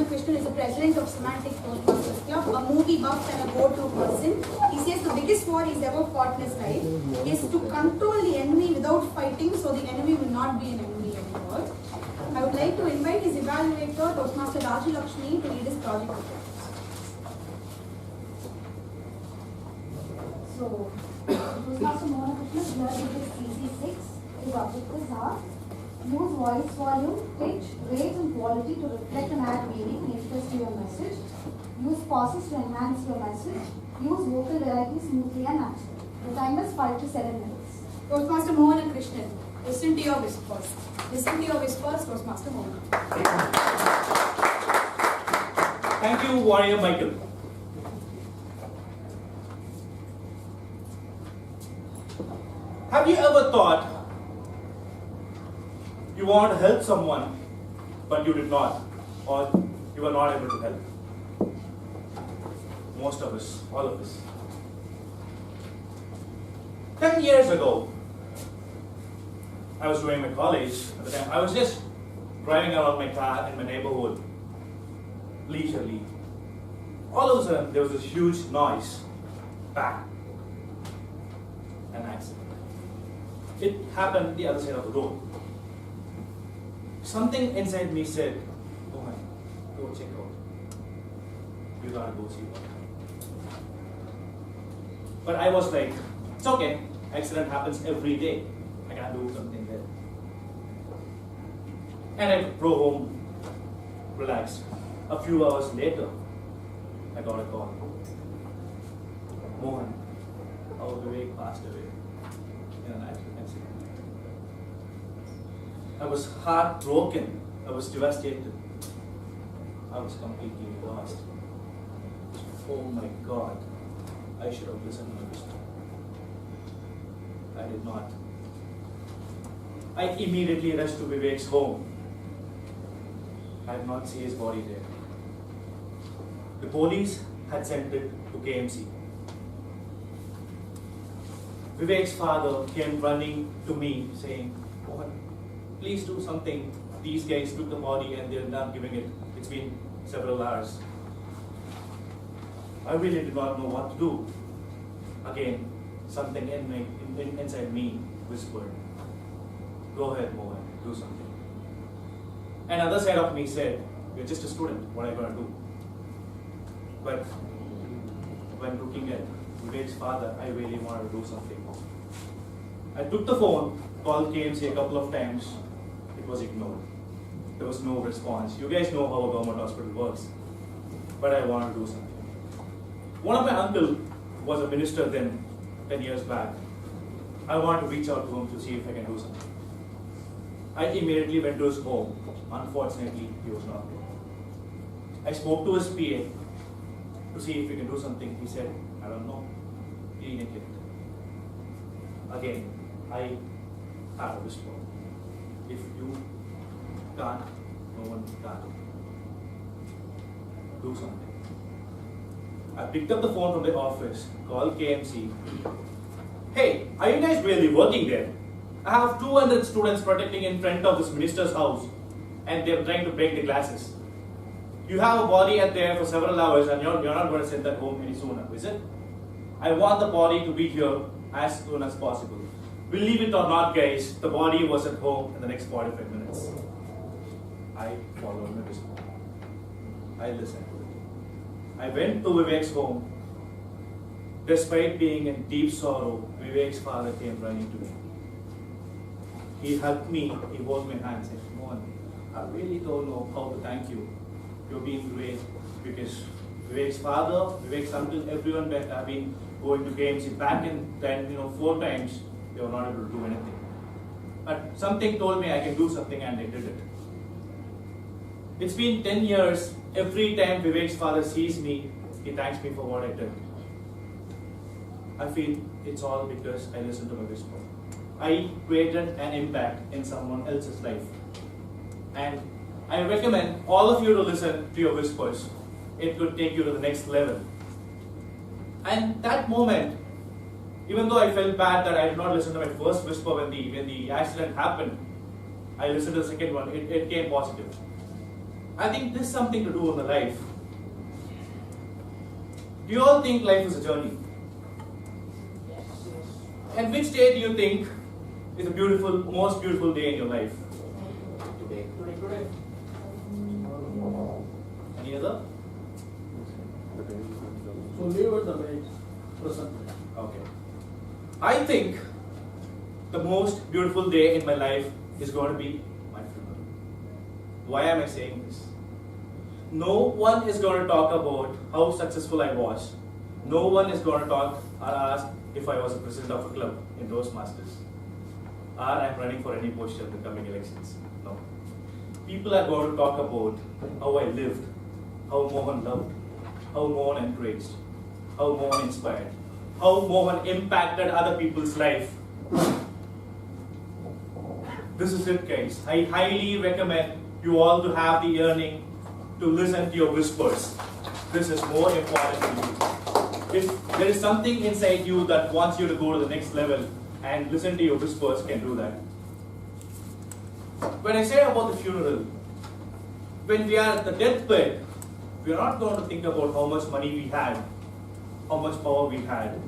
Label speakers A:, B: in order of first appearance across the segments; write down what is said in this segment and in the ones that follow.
A: Mohanakrishnan is the president of Symantec Toastmasters Club, a movie buff and a go-to person. He says the biggest war he's ever fought in his life is to control the enemy without fighting, so the enemy will not be an enemy anymore. I would like to invite his evaluator, Toastmaster Raju Lakshmi, to lead his project with us.
B: So, Toastmaster Mohanakrishnan here with his CC6. His objectives are: use voice volume, pitch, range and quality to reflect and add meaning and interest to your message. Use pauses to enhance your message. Use vocal variety smoothly and naturally. The time is 5 to 7 minutes.
A: Toastmaster Mohanakrishnan, listen to your whispers. Listen to your whispers, Toastmaster Mohanakrishnan.
C: Thank you, Warrior Michael. Have you ever thought you want to help someone, but you did not, or you were not able to help? Most of us, all of us. 10 years ago, I was doing my college at the time. I was just driving around my car in my neighborhood, leisurely. All of a sudden, there was this huge noise. Bang! An accident. It happened the other side of the road. Something inside me said, "Oh my, go check out. You gotta go see what happened." But I was like, it's okay. Accident happens every day. I can't do something there. And I drove home, relaxed. A few hours later, I got a call. Mohan, our Vivek passed away in an accident. I was heartbroken. I was devastated. I was completely lost. Oh my God. I should have listened to my wisdom. I did not. I immediately rushed to Vivek's home. I have not seen his body there. The police had sent it to KMC. Vivek's father came running to me saying, "What? Please do something. These guys took the body and they're not giving it. It's been several hours." I really did not know what to do. Again, something inside me whispered, "Go ahead, Mohan, do something." Another side of me said, "You're just a student. What are you going to do?" But when looking at Vivek's father, I really wanted to do something. I took the phone, called KMC a couple of times. It was ignored. There was no response. You guys know how a government hospital works. But I wanted to do something. One of my uncle was a minister then, 10 years back. I wanted to reach out to him to see if I can do something. I immediately went to his home. Unfortunately, he was not there. I spoke to his PA to see if he can do something. He said, "I don't know." He didn't get it. Again, I had a whisper. If you can't, no one can. Do something. I picked up the phone from the office, called KMC. "Hey, are you guys really working there? I have 200 students protecting in front of this minister's house, and they're trying to break the glasses. You have a body at there for several hours, and you're not going to send that home any sooner, is it? I want the body to be here as soon as possible." Believe it or not, guys, the body was at home in the next 45 minutes. I followed my whisper. I listened to it. I went to Vivek's home. Despite being in deep sorrow, Vivek's father came running to me. He hugged me, he held my hand and said, "Mohan, I really don't know how to thank you. You're being great," because Vivek's father, Vivek's uncle, everyone have been going to games. Back in then, 4 times, they were not able to do anything. But something told me I can do something, and I did it. It's been 10 years. Every time Vivek's father sees me, he thanks me for what I did. I feel it's all because I listened to my whisper. I created an impact in someone else's life. And I recommend all of you to listen to your whispers. It could take you to the next level. And that moment, even though I felt bad that I did not listen to my first whisper when the accident happened, I listened to the second one. It came positive. I think this is something to do in the life. Do you all think life is a journey? And which day do you think is the most beautiful day in your life? Today. Any other?
D: So leave it the way present.
C: Okay. I think the most beautiful day in my life is going to be my funeral. Why am I saying this? No one is going to talk about how successful I was. No one is going to talk or ask if I was a president of a club in Toastmasters. Or I'm running for any position in the coming elections. No. People are going to talk about how I lived, how Mohan loved, how Mohan encouraged, how Mohan inspired, how Mohan impacted other people's life. This is it, guys. I highly recommend you all to have the yearning to listen to your whispers. This is more important to you. If there is something inside you that wants you to go to the next level, and listen to your whispers can do that. When I say about the funeral, when we are at the deathbed, we are not going to think about how much money we had, how much power we had.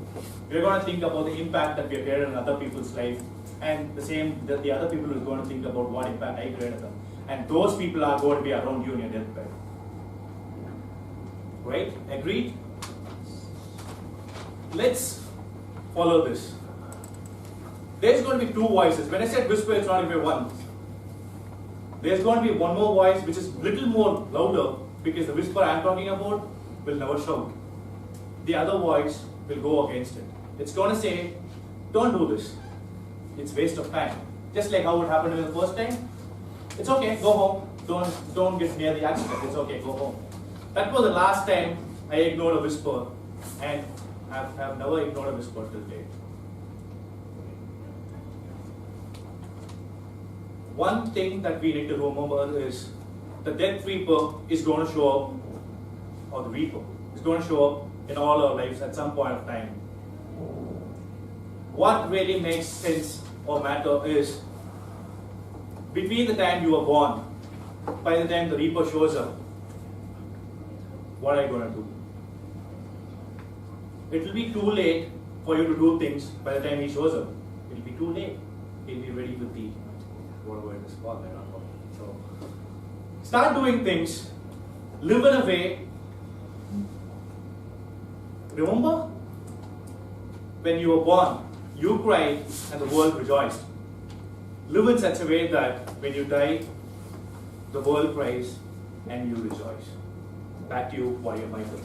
C: We are going to think about the impact that we have created in other people's life, and the other people are going to think about what impact I created them. And those people are going to be around you in your deathbed. Right? Agreed? Let's follow this. There's going to be two voices. When I said whisper, it's not going to be one. There's going to be one more voice which is a little more louder, because the whisper I'm talking about will never shout. The other voice will go against it. It's going to say, don't do this. It's waste of time. Just like how it happened in the first time. It's okay, go home. Don't get near the accident. It's okay, go home. That was the last time I ignored a whisper, and I've never ignored a whisper till date. One thing that we need to remember is the Death Reaper is going to show up, or the Reaper is going to show up in all our lives at some point of time. What really makes sense or matter is between the time you were born, by the time the Reaper shows up, what are you going to do? It will be too late for you to do things by the time he shows up. It will be too late. He'll be ready with the whatever it is called, I don't know. So start doing things, live in a way. Remember, when you were born, you cried and the world rejoiced. Live in such a way that when you die, the world cries and you rejoice. Back to you, Warrior Michael.